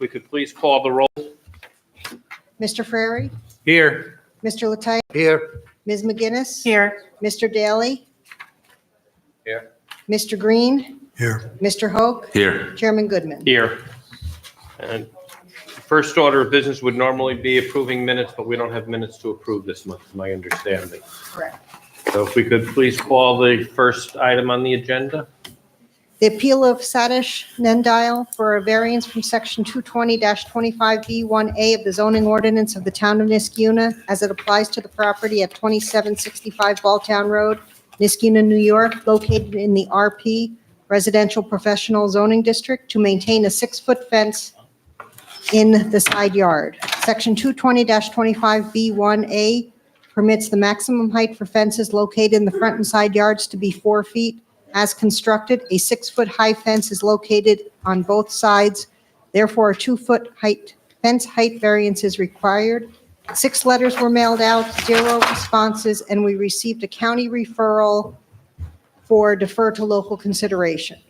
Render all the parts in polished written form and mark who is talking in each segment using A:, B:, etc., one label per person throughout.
A: We could please call the roll.
B: Mr. Frary,
A: Here.
B: Mr. Lataille,
A: Here.
B: Ms. McGinnis.
C: Here.
B: Mr. Daly,
A: Here.
B: Mr. Green,
D: Here.
B: Mr. Hoke,
D: Here.
B: Chairman Goodman.
A: Here. And first order of business would normally be approving minutes, but we don't have minutes to approve this month, is my understanding.
B: Correct.
A: So if we could please call the first item on the agenda.
B: The appeal of Satish Nendile for a variance from section 220-25B1A of the zoning ordinance of the town of Niskuna as it applies to the property at 2765 Balltown Road, Niskuna, New York, located in the RP Residential Professional Zoning District to maintain a 6-foot fence in the side yard. Section 220-25B1A permits the maximum height for fences located in the front and side yards to be 4 feet. As constructed, a 6-foot high fence is located on both sides. Therefore, a 2-foot fence height variance is required. 6 letters were mailed out, 0 responses, and we received a county referral for defer to local consideration.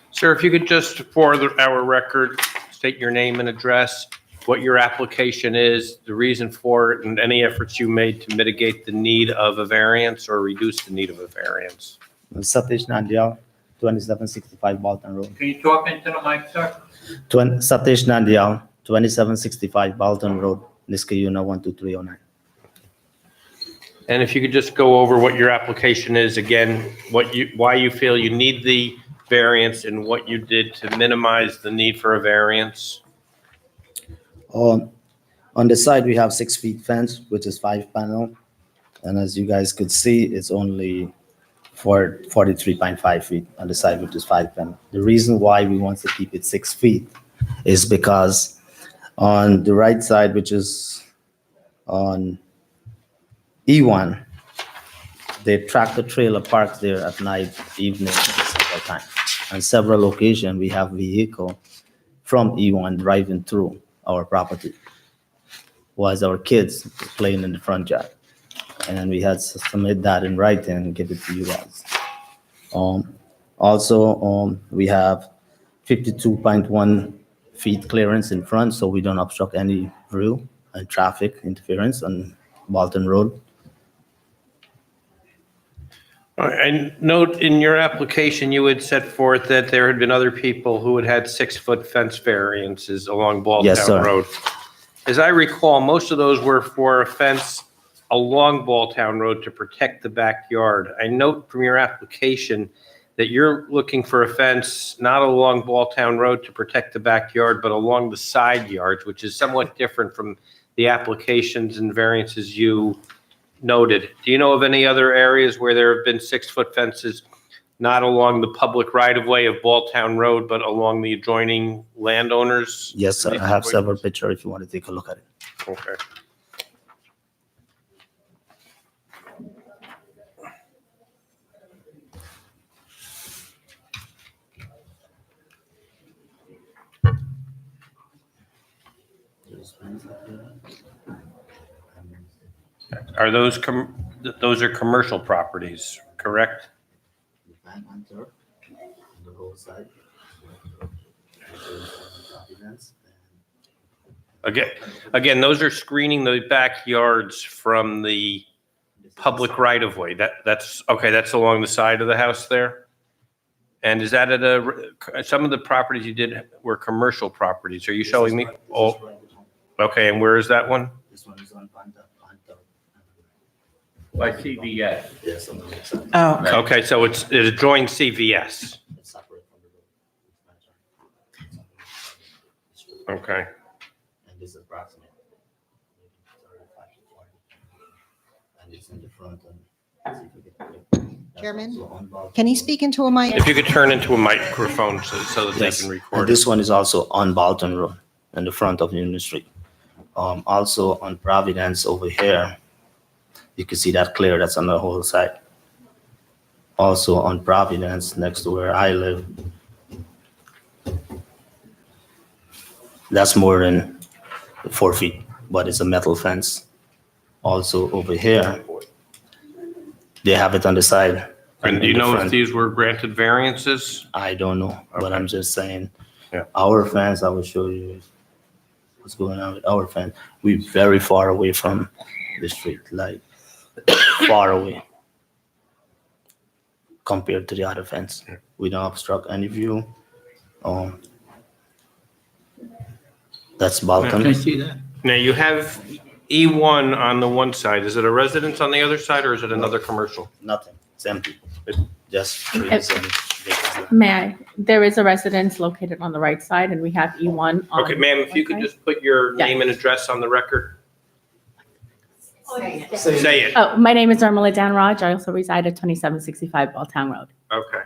A: Sir, if you could just, for our record, state your name and address, what your application is, the reason for it, and any efforts you made to mitigate the need of a variance or reduce the need of a variance.
E: Satish Nandial, 2765 Bolton Road.
F: Can you talk into the mic, sir?
E: Satish Nandial, 2765 Bolton Road, Niskayuna 12309.
A: And if you could just go over what your application is again, why you feel you need the variance and what you did to minimize the need for a variance.
E: On the side, we have 6 feet fence, which is 5 panel. And as you guys could see, it's only for 43.5 feet on the side, which is 5 panel. The reason why we want to keep it 6 feet is because on the right side, which is on E1, the tractor trailer parks there at night, evening, several times. On several occasions, we have vehicle from E1 driving through our property, while our kids playing in the front yard. And we had to submit that in writing and give it to you guys. Also, we have 52.1 feet clearance in front, so we don't obstruct any view and traffic interference on Bolton Road.
A: I note in your application, you had set forth that there had been other people who had had 6-foot fence variances along
E: Yes, sir.
A: Balltown Road. As I recall, most of those were for a fence along Balltown Road to protect the backyard. I note from your application that you're looking for a fence not along Balltown Road to protect the backyard, but along the side yards, which is somewhat different from the applications and variances you noted. Do you know of any other areas where there have been 6-foot fences, not along the public right-of-way of Balltown Road, but along the adjoining landowners?
E: Yes, sir. I have several pictures if you want to take a look at it.
A: Okay. Are those those are commercial properties, correct? Again, those are screening the backyards from the public right-of-way. That's okay. That's along the side of the house there. And is that at some of the properties you did were commercial properties? Are you showing me? Oh, okay. And where is that one?
E: This one is on Panta.
F: By CVS.
E: Yes, on the other side.
C: Oh,
A: Okay, so it adjoins CVS.
E: It's separate from the road.
A: Okay.
E: And this is approximate. And it's in the front.
B: Chairman? Can he speak into a mic?
A: If you could turn into a microphone so that they
E: Yes,
A: can
E: and
A: record it.
E: this one is also on Bolton Road in the front of Union Street. Also on Providence over here, you can see that clear, that's on the whole side. Also on Providence, next to where I live, that's more than 4 feet, but it's a metal fence. Also over here, they have it on the side.
A: And do you
E: in the
A: know if
E: front.
A: these were granted variances?
E: I don't know, but
A: Okay.
E: I'm just saying,
A: Yeah.
E: Our fence, I will show you what's going on with our fence. We're very far away from the street, like far away compared to the other fence. We don't obstruct any view. That's balcony.
C: see that?
A: Now, you have E1 on the one side. Is it a residence on the other side, or is it another commercial?
E: Nothing. It's empty. Just trees and vacant land.
D: May I? There is a residence located on the right side, and we have E1 on.
A: Okay, ma'am, if you could
D: one side.
A: just put your
D: Yeah.
A: name and address on the record. Say it.
D: Oh, my name is Irmela Danraj. I also reside at 2765 Balltown Road.
A: Okay.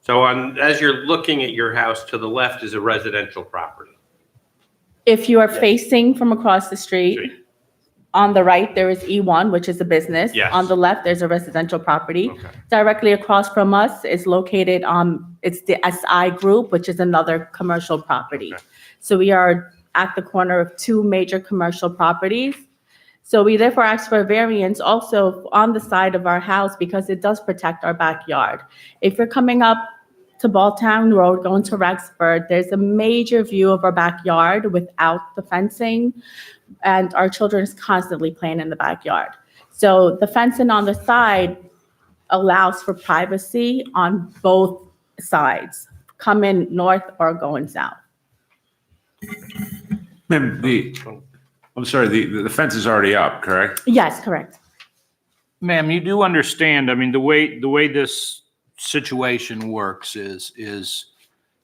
A: So as you're looking at your house, to the left is a residential property.
D: If you are
E: Yes.
D: facing from across the street, on the right, there is E1, which is a business.
A: Yes.
D: On the left, there's a residential property.
A: Okay.
D: Directly across from us is located, it's the SI Group, which is another commercial property.
A: Okay.
D: So we are at the corner of two major commercial properties. So we therefore ask for a variance also on the side of our house because it does protect our backyard. If you're coming up to Balltown Road, going to Rexford, there's a major view of our backyard without the fencing, and our children is constantly playing in the backyard. So the fencing on the side allows for privacy on both sides, coming north or going south.
G: Ma'am, I'm sorry, the fence is already up, correct?
D: Yes, correct.
C: Ma'am, you do understand, I mean, the way this situation works is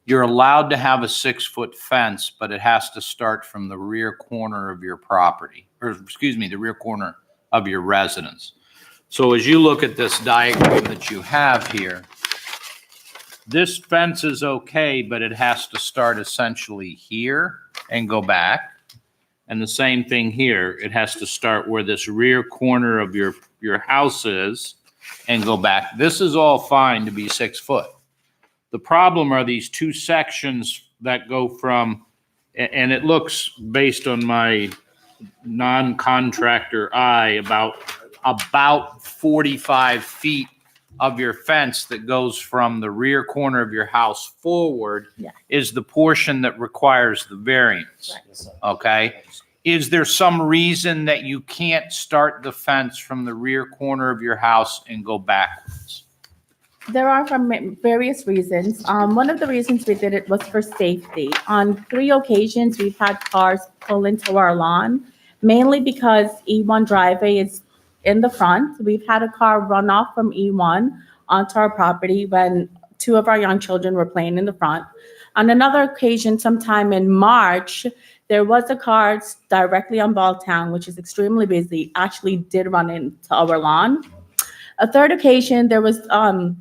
C: you're allowed to have a 6-foot fence, but it has to start from the rear corner of your property, or excuse me, the rear corner of your residence. So as you look at this diagram that you have here, this fence is okay, but it has to start essentially here and go back. And the same thing here, it has to start where this rear corner of your house is and go back. This is all fine to be 6 foot. The problem are these two sections that go from, and it looks based on my non-contractor eye, about 45 feet of your fence that goes from the rear corner of your house forward
D: Yeah.
C: is the portion that requires the variance.
D: Right.
E: Yes, sir.
C: Okay? Is there some reason that you can't start the fence from the rear corner of your house and go backwards?
D: There are various reasons. One of the reasons we did it was for safety. On 3 occasions, we've had cars pull into our lawn, mainly because E1 driveway is in the front. We've had a car run off from E1 onto our property when 2 of our young children were playing in the front. On another occasion, sometime in March, there was a car directly on Balltown, which is extremely busy, actually did run into our lawn. A third occasion, there was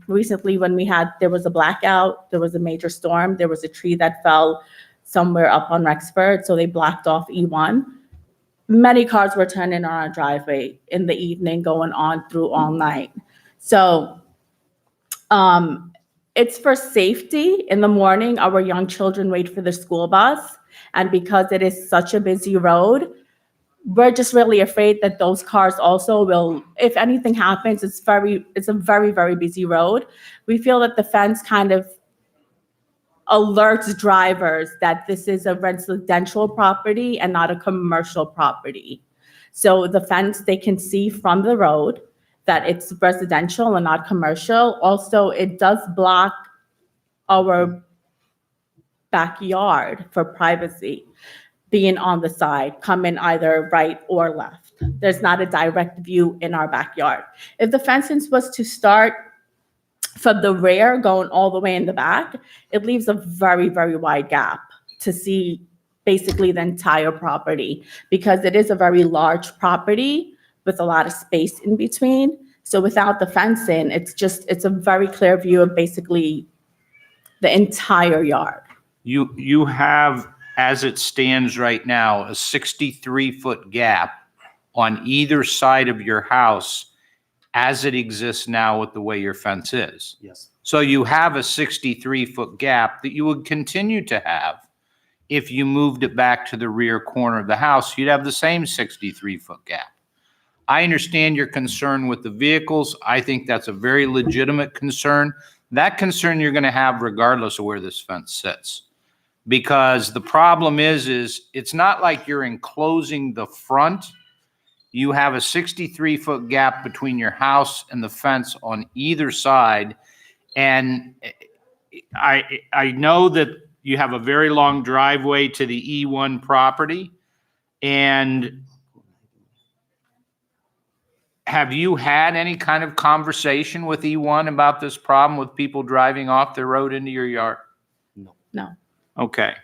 D: recently when there was a blackout, there was a major storm, there was a tree that fell somewhere up on Rexford, so they blocked off E1. Many cars were turning on our driveway in the evening, going on through all night. So it's for safety. In the morning, our young children wait for the school bus. And because it is such a busy road, we're just really afraid that those cars also will, if anything happens, it's a very, very busy road. We feel that the fence kind of alerts drivers that this is a residential property and not a commercial property. So the fence, they can see from the road that it's residential and not commercial. Also, it does block our backyard for privacy, being on the side, coming either right or left. There's not a direct view in our backyard. If the fencing was to start from the rear going all the way in the back, it leaves a very, very wide gap to see basically the entire property, because it is a very large property with a lot of space in between. So without the fencing, it's a very clear view of basically the entire yard.
C: You have, as it stands right now, a 63-foot gap on either side of your house as it exists now with the way your fence is.
E: Yes.
C: So you have a 63-foot gap that you would continue to have. If you moved it back to the rear corner of the house, you'd have the same 63-foot gap. I understand your concern with the vehicles. I think that's a very legitimate concern. That concern you're going to have regardless of where this fence sits. Because the problem is it's not like you're enclosing the front. You have a 63-foot gap between your house and the fence on either side. And I know that you have a very long driveway to the E1 property. And have you had any kind of conversation with E1 about this problem with people driving off the road into your yard?
D: No.
C: Okay.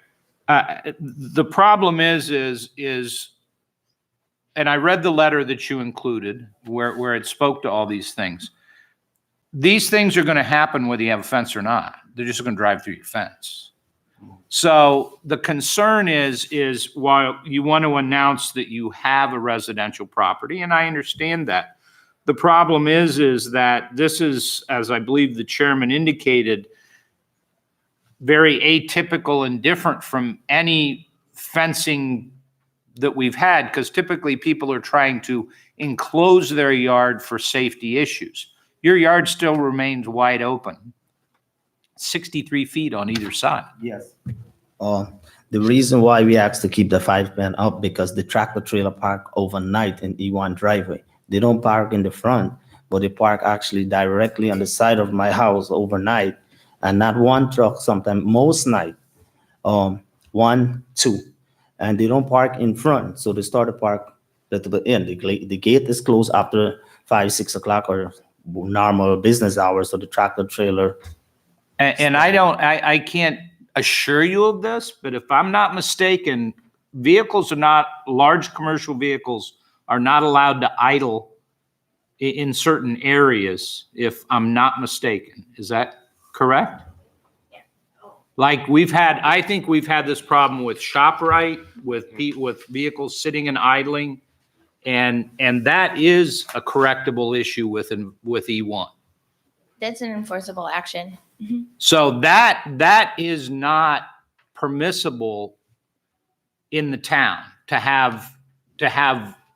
C: The problem is, and I read the letter that you included where it spoke to all these things. These things are going to happen whether you have a fence or not. They're just going to drive through your fence. So the concern is while you want to announce that you have a residential property, and I understand that, the problem is that this is, as I believe the chairman indicated, very atypical and different from any fencing that we've had, because typically people are trying to enclose their yard for safety issues. Your yard still remains wide open, 63 feet on either side.
E: Yes. The reason why we asked to keep the 5-pen up because the tractor trailer park overnight in E1 driveway. They don't park in the front, but they park actually directly on the side of my house overnight, and not one truck. Sometimes most night, 1, 2, and they don't park in front. So they start to park at the end. The gate is closed after 5, 6 o'clock or normal business hours. So the tractor trailer.
C: And I can't assure you of this, but if I'm not mistaken, large commercial vehicles are not allowed to idle in certain areas, if I'm not mistaken. Is that correct? Yeah. Like I think we've had this problem with ShopRite, with vehicles sitting and idling, and that is a correctable issue with E1.
H: That's an enforceable action.
C: So that is not permissible in the town to have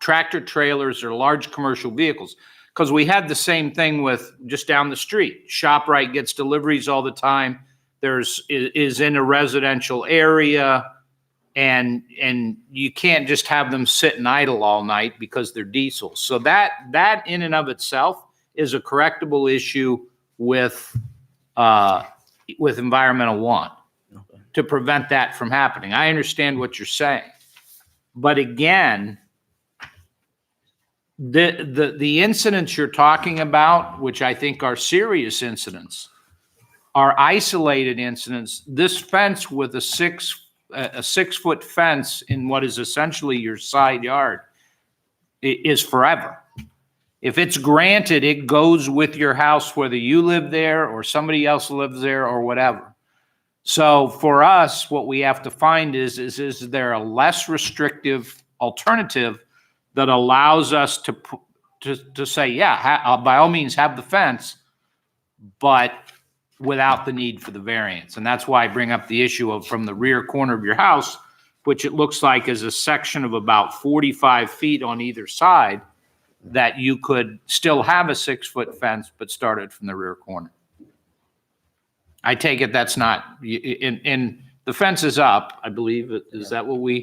C: tractor trailers or large commercial vehicles, because we had the same thing with just down the street. ShopRite gets deliveries all the time. Is in a residential area, and you can't just have them sit and idle all night because they're diesel. So that in and of itself is a correctable issue with environmental one to prevent that from happening. I understand what you're saying, but again, the incidents you're talking about, which I think are serious incidents, are isolated incidents. This fence with a 6-foot fence in what is essentially your side yard is forever. If it's granted, it goes with your house, whether you live there or somebody else lives there or whatever. So for us, what we have to find is there a less restrictive alternative that allows us to say, yeah, by all means have the fence, but without the need for the variance. And that's why I bring up the issue of from the rear corner of your house, which it looks like is a section of about 45 feet on either side, that you could still have a 6-foot fence, but start it from the rear corner. I take it that's not, in the fence is up, I believe. Is that what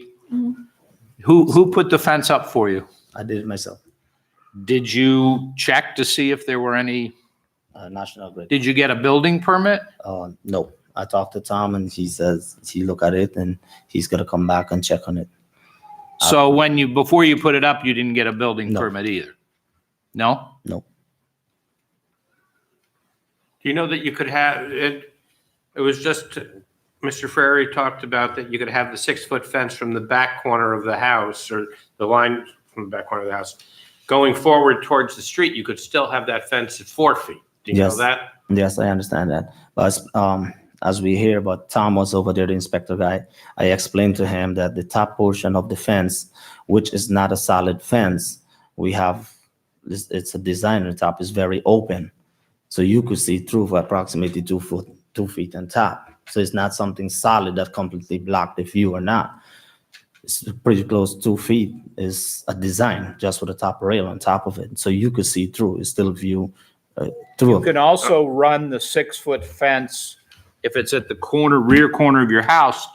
C: who put the fence up for you?
E: I did it myself.
C: Did you check to see if there were any,
E: National Grid.
C: did you get a building permit?
E: No, I talked to Tom and he says he look at it and he's gonna come back and check on it.
C: So before you put it up, you didn't get a building
E: No.
C: permit either? No?
E: No.
A: Do you know that you could have, it was just, Mr. Ferrari talked about that you could have the 6-foot fence from the back corner of the house, or the line from the back corner of the house, going forward towards the street, you could still have that fence at 4 feet. Do you know
E: Yes.
A: that?
E: Yes, I understand that. But as we hear about Tom was over there, the inspector guy, I explained to him that the top portion of the fence, which is not a solid fence, we have, it's a design on the top, is very open. So you could see through for approximately 2 feet on top. So it's not something solid that completely blocked the view or not. It's pretty close. 2 feet is a design just with a top rail on top of it. So you could see through, it's still view through.
C: You can also run the 6-foot fence, if it's at the rear corner of your house,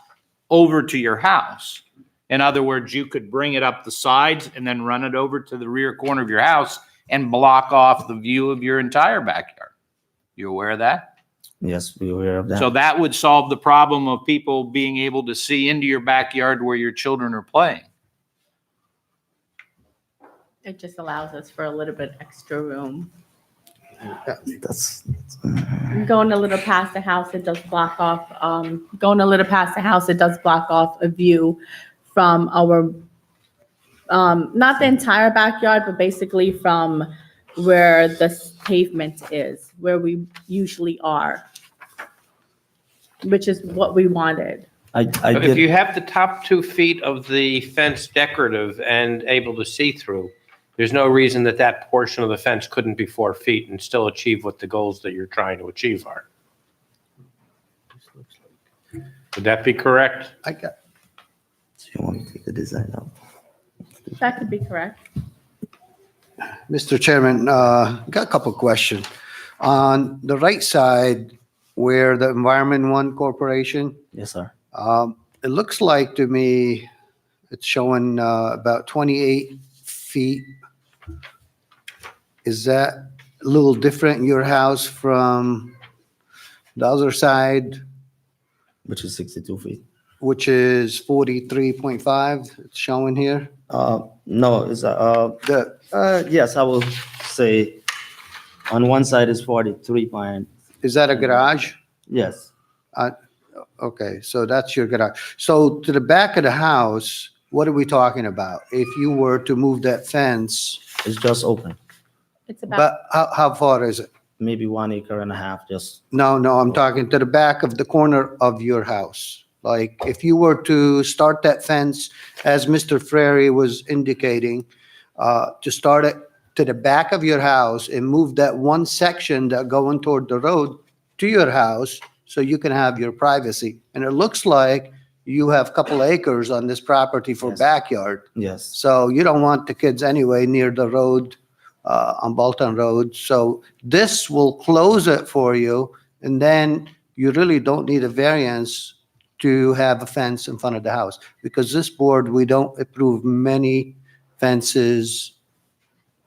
C: over to your house. In other words, you could bring it up the sides and then run it over to the rear corner of your house and block off the view of your entire backyard. You aware of that?
E: Yes, we're aware of that.
C: So that would solve the problem of people being able to see into your backyard where your children are playing.
D: It just allows us for a little bit extra room.
E: That's,
D: Going a little past the house, it does block off, going a little past the house, it does block off a view from our, not the entire backyard, but basically from where the pavement is, where we usually are, which is what we wanted.
E: I
A: But if you
E: did,
A: have the top 2 feet of the fence decorative and able to see through, there's no reason that that portion of the fence couldn't be 4 feet and still achieve what the goals that you're trying to achieve are. Would that be correct?
E: you want me to take the design out?
D: That could be correct.
I: Mr. Chairman, got a couple questions. On the right side, where the Environment One Corporation,
E: Yes, sir.
I: it looks like to me, it's showing about 28 feet. Is that a little different in your house from the other side,
E: Which is 62 feet.
I: which is 43.5, it's showing here?
E: No, it's, yes, I will say on one side is 43 point,
I: Is that a garage?
E: yes,
I: Okay, so that's your garage. So to the back of the house, what are we talking about? If you were to move that fence,
E: it's just open.
D: It's about,
I: but how far is it?
E: Maybe 1.5 acres, just,
I: No, I'm talking to the back of the corner of your house. Like, if you were to start that fence, as Mr. Frary was indicating, to start it to the back of your house and move that one section that going toward the road to your house so you can have your privacy. And it looks like you have a couple acres on this property for
E: Yes.
I: backyard.
E: yes,
I: So you don't want the kids anyway near the road, on Bolton Road. So this will close it for you, and then you really don't need a variance to have a fence in front of the house. Because this board, we don't approve many fences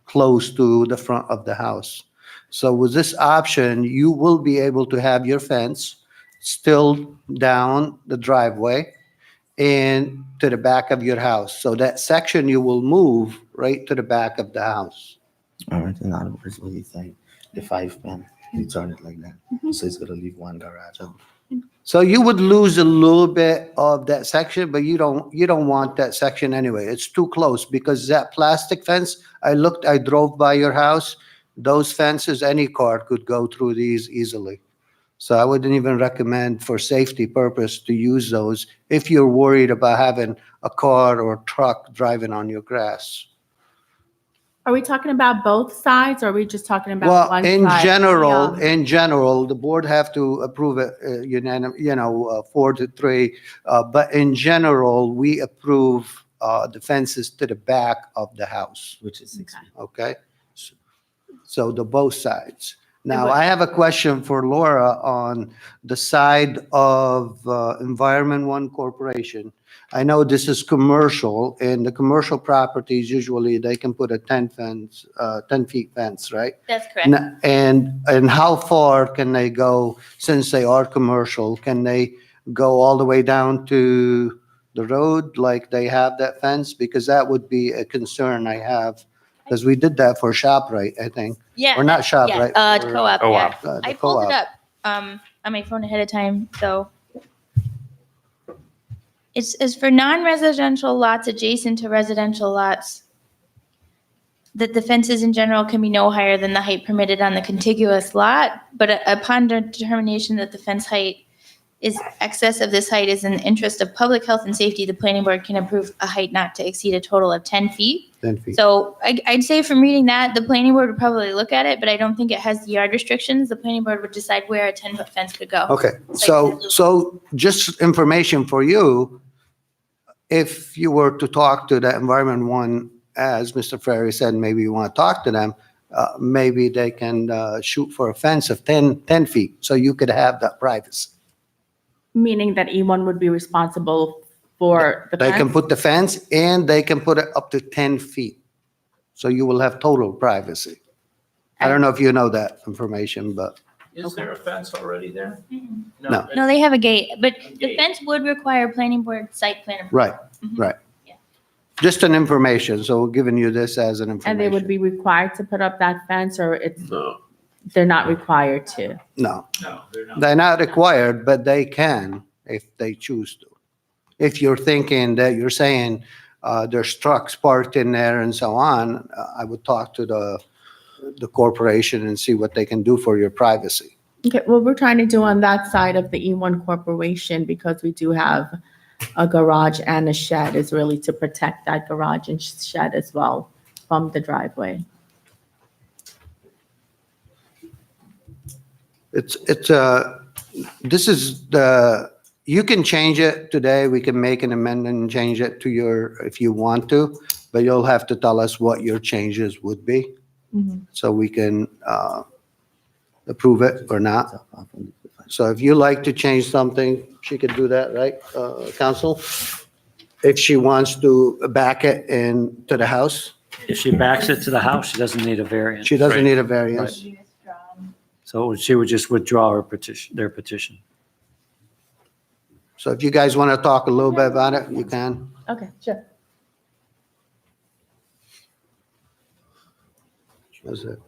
I: close to the front of the house. So with this option, you will be able to have your fence still down the driveway and to the back of your house. So that section you will move right to the back of the house.
E: all right, in other words, what do you think? The 5 pen, you turn it like that, so it's gonna leave one garage out.
I: So you would lose a little bit of that section, but you don't want that section anyway. It's too close because that plastic fence, I drove by your house, those fences, any car could go through these easily. So I wouldn't even recommend for safety purpose to use those if you're worried about having a car or truck driving on your grass.
D: are we talking about both sides or are we just talking about
I: Well,
D: one
I: in
D: side?
I: general, the board have to approve it unanimous, 4-3. But in general, we approve the fences to the back of the house,
E: Which is 6 feet.
I: okay? So the both sides. Now,
D: what-
I: I have a question for Laura on the side of Environment One Corporation. I know this is commercial, and the commercial properties, usually they can put a 10 feet fence, right?
H: That's correct.
I: And how far can they go, since they are commercial? Can they go all the way down to the road like they have that fence? Because that would be a concern I have, because we did that for ShopRite, I think.
H: Yeah.
I: Or not
H: Yeah,
I: ShopRite. for,
H: co-op, yeah.
I: the
H: I pulled it
I: co-op.
H: up on my phone ahead of time, so. It's for non-residential lots adjacent to residential lots, that the fences in general can be no higher than the height permitted on the contiguous lot, but upon determination that the fence height is excess of this height is in the interest of public health and safety, the planning board can approve a height not to exceed a total of 10 feet.
I: 10 feet.
H: So I'd say from reading that, the planning board would probably look at it, but I don't think it has the yard restrictions. The planning board would decide where a 10-foot fence could go.
I: Okay,
H: Site
I: so just information for you, if you were to talk to the Environment One, as Mr. Frary said, maybe you want to talk to them, maybe they can shoot for a fence of 10 feet, so you could have that privacy.
D: Meaning that E1 would be responsible for the
I: They can
D: fence?
I: put the fence and they can put it up to 10 feet. So you will have total privacy. I don't know if you know that information, but
C: Is there a fence already there?
I: No.
H: No, they have a gate, but the
C: Gate.
H: fence would require planning board site plan approval.
I: right, right.
H: Yeah.
I: Just an information, so we're giving you this as an
D: And they would
I: information.
D: be required to put up that fence, or it's,
A: No.
D: they're not required to?
I: No,
C: No, they're not.
I: they're not required, but they can if they choose to. If you're thinking that you're saying there's trucks parked in there and so on, I would talk to the corporation and see what they can do for your privacy.
D: Okay, well, we're trying to do on that side of the E1 Corporation, because we do have a garage and a shed, is really to protect that garage and shed as well from the driveway.
I: This is you can change it today. We can make an amendment and change it to if you want to, but you'll have to tell us what your changes would be
D: Mhm.
I: so we can approve it or not. So if you like to change something, she could do that, right, counsel? If she wants to back it into the house,
J: If she backs it to the house, she doesn't need a variance.
I: she doesn't
A: Right.
I: need a variance.
J: So she would just withdraw their petition.
I: So if you guys want to talk a little bit about it, you can.
D: Okay, sure.
I: That's it.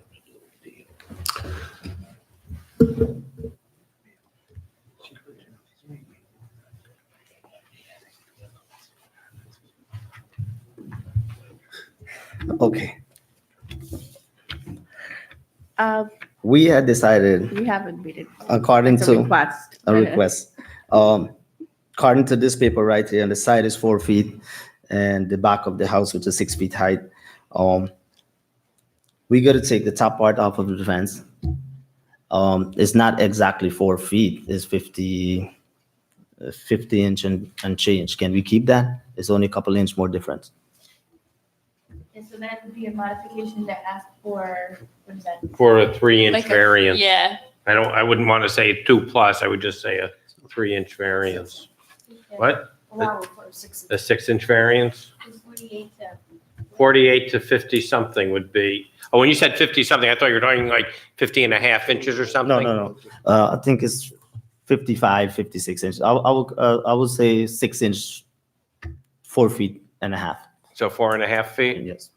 E: Okay,
D: We
E: we had decided,
D: haven't read it.
E: according
D: It's a
E: to
D: request.
E: a request, according to this paper right here, and the side is 4 feet, and the back of the house, which is 6 feet height, we got to take the top part off of the fence. It's not exactly 4 feet, it's 50 inch and change. Can we keep that? It's only a couple inch more difference.
H: And so that would be a modification to ask for, what is that?
A: For a 3-inch
H: Like a-
A: variance.
H: Yeah.
A: I wouldn't want to say 2+, I would just say a 3-inch variance. What?
B: Allow for a 6.
A: A 6-inch variance?
H: 48 to.
A: 48 to 50 something would be, oh, when you said 50 something, I thought you were talking like 50 and a half inches or something?
E: No. I think it's 55, 56 inches. I would say 6 inch, 4 feet and a half.
A: So 4.5 feet?
E: Yes.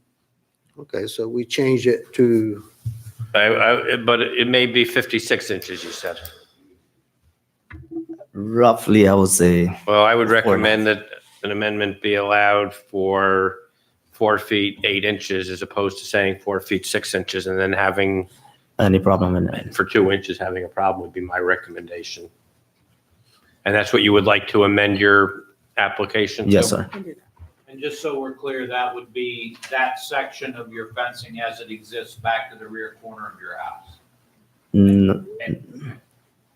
I: Okay, so we change it to,
A: But it may be 56 inches, you said.
E: Roughly, I would say,
A: Well, I would
E: 4.5.
A: recommend that an amendment be allowed for 4 feet, 8 inches, as opposed to saying 4 feet, 6 inches, and then having,
E: any problem in that.
A: for 2 inches, having a problem would be my recommendation. And that's what you would like to amend your application to?
E: Yes, sir.
C: And just so we're clear, that would be that section of your fencing as it exists back to the rear corner of your house.
E: Mm,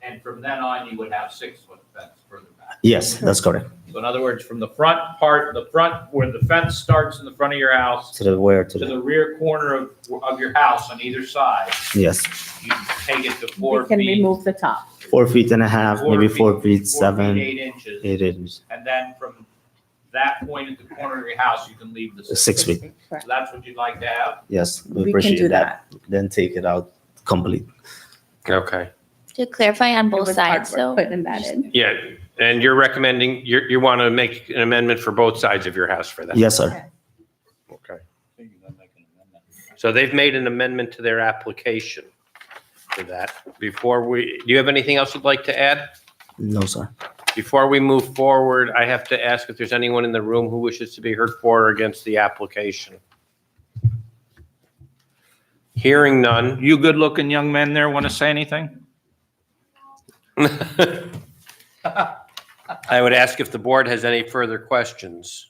C: And from then on, you would have 6-foot fence further back.
E: yes, that's correct.
C: So in other words, from the front part, the front, where the fence starts in the front of your house,
E: To the where,
C: to the rear corner of your house on either side,
E: yes,
C: you take it to
D: We
C: 4
D: can
C: feet.
D: remove the top.
E: 4 feet and a half, maybe 4 feet,
C: 4
E: 7,
C: 8 inches.
E: 8 inches,
C: And then from that point at the corner of your house, you can leave the
E: 6 feet.
C: So that's what you'd like to have?
E: Yes, we
D: We can do
E: appreciate
D: that.
E: that. Then take it out complete.
A: Okay.
H: To clarify on
D: It
H: both
D: was hard
H: sides,
D: work
H: so.
D: Putting that in.
A: Yeah, and you're recommending, you want to make an amendment for both sides of your house for that?
E: Yes, sir.
A: Okay. So they've made an amendment to their application for that. Do you have anything else you'd like to add?
E: No, sir.
A: Before we move forward, I have to ask if there's anyone in the room who wishes to be heard for or against the application. Hearing none.
C: You good-looking young men there want to say anything?
A: I would ask if the board has any further questions.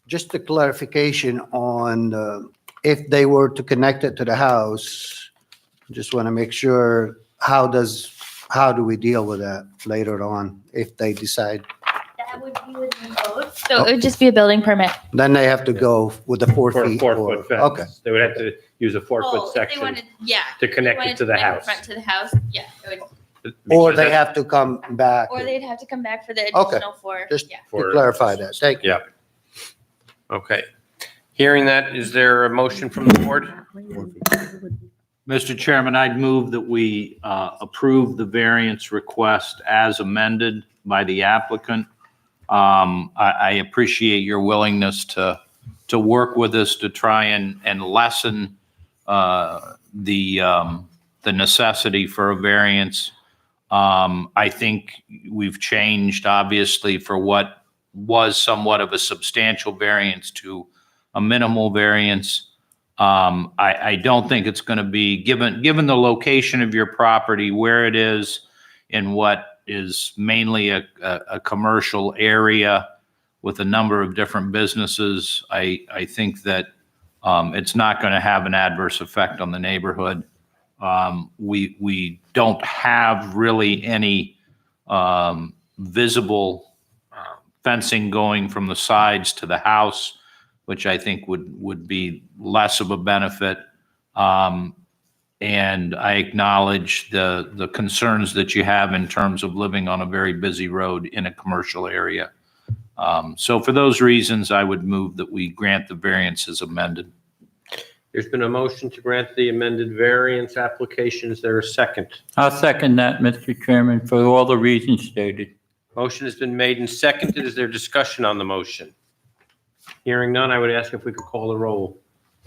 I: just a clarification on if they were to connect it to the house, just want to make sure, how do we deal with that later on if they decide?
H: That would be within the code. So it would just be a building permit.
I: Then they have to go with the 4
A: For a
I: feet?
A: 4-foot fence.
I: Okay,
A: They would have to use a 4-foot
H: Oh, if they
A: section
H: wanted- Yeah.
A: to
H: if they
A: connect
H: wanted
A: it to the
H: connect
A: house.
H: Front to the house, yeah. It would
I: Or they have to come back?
H: Or they'd have to come back for the
I: Okay.
H: additional four.
I: Just
H: Yeah.
I: to clarify that. Thank you.
A: Yeah. Okay. Hearing that, is there a motion from the board?
C: Mr. Chairman, I'd move that we approve the variance request as amended by the applicant. I appreciate your willingness to work with us to try and lessen the necessity for a variance. I think we've changed, obviously, for what was somewhat of a substantial variance to a minimal variance. I don't think it's going to be, given the location of your property, where it is in what is mainly a commercial area with a number of different businesses, I think that it's not going to have an adverse effect on the neighborhood. We don't have really any visible fencing going from the sides to the house, which I think would be less of a benefit. And I acknowledge the concerns that you have in terms of living on a very busy road in a commercial area. So for those reasons, I would move that we grant the variance as amended.
A: There's been a motion to grant the amended variance application. Is there a second?
K: I'll second that, Mr. Chairman, for all the reasons stated.
A: Motion has been made and seconded. Is there discussion on the motion? Hearing none, I would ask if we could call the roll.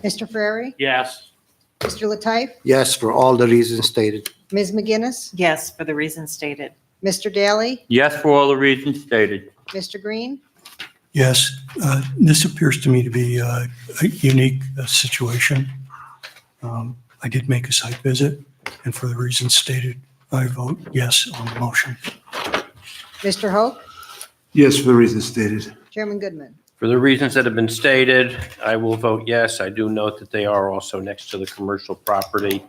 B: Mr. Ferrari?
C: Yes.
B: Mr. Lataif?
I: Yes, for all the reasons stated.
B: Ms. McGinnis?
L: Yes, for the reasons stated.
B: Mr. Daly?
K: Yes, for all the reasons stated.
B: Mr. Green?
M: Yes, this appears to me to be a unique situation. I did make a site visit, and for the reasons stated, I vote yes on the motion.
B: Mr. Hope?
G: Yes, for the reasons stated.
B: Chairman Goodman?
A: For the reasons that have been stated, I will vote yes. I do note that they are also next to the commercial property.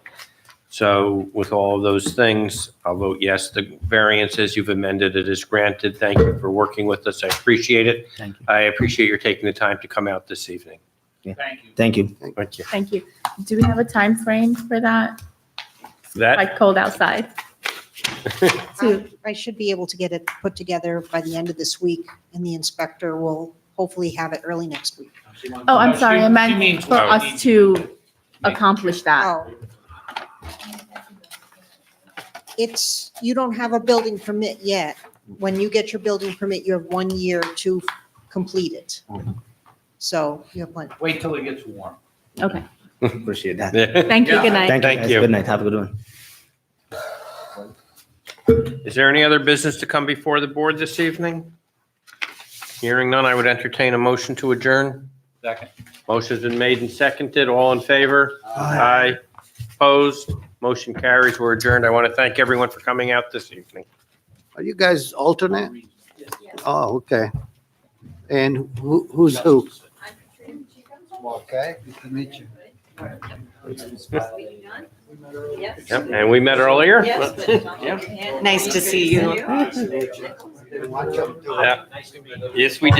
A: So with all of those things, I'll vote yes. The variance, as you've amended it, is granted. Thank you for working with us. I appreciate it.
E: Thank you.
A: I appreciate your taking the time to come out this evening.
C: Thank you.
E: Thank you.
A: Thank you.
D: Thank you. Do we have a time frame for that?
A: That,
D: Like cold outside?
B: I should be able to get it put together by the end of this week, and the inspector will hopefully have it early next week.
D: Oh, I'm sorry. I
C: She
D: meant
C: means
D: for
C: what?
D: us to accomplish that.
B: Oh. You don't have a building permit yet. When you get your building permit, you have 1 year to complete it. So you have plenty.
C: Wait till it gets warm.
D: Okay.
E: Appreciate that.
D: Thank you. Good night.
E: Thank you.
A: Thank
E: guys.
A: you.
E: Good night. Have a good one.
A: is there any other business to come before the board this evening? Hearing none, I would entertain a motion to adjourn.
C: Second.
A: Motion's been made and seconded. All in favor? Aye. Opposed? Motion carries. We're adjourned. I want to thank everyone for coming out this evening.
I: Are you guys alternate? Oh, okay. And who's who? Okay, good to meet you.
A: Yep, and we met earlier.
L: Nice to see you.
A: Yeah. Yes, we did.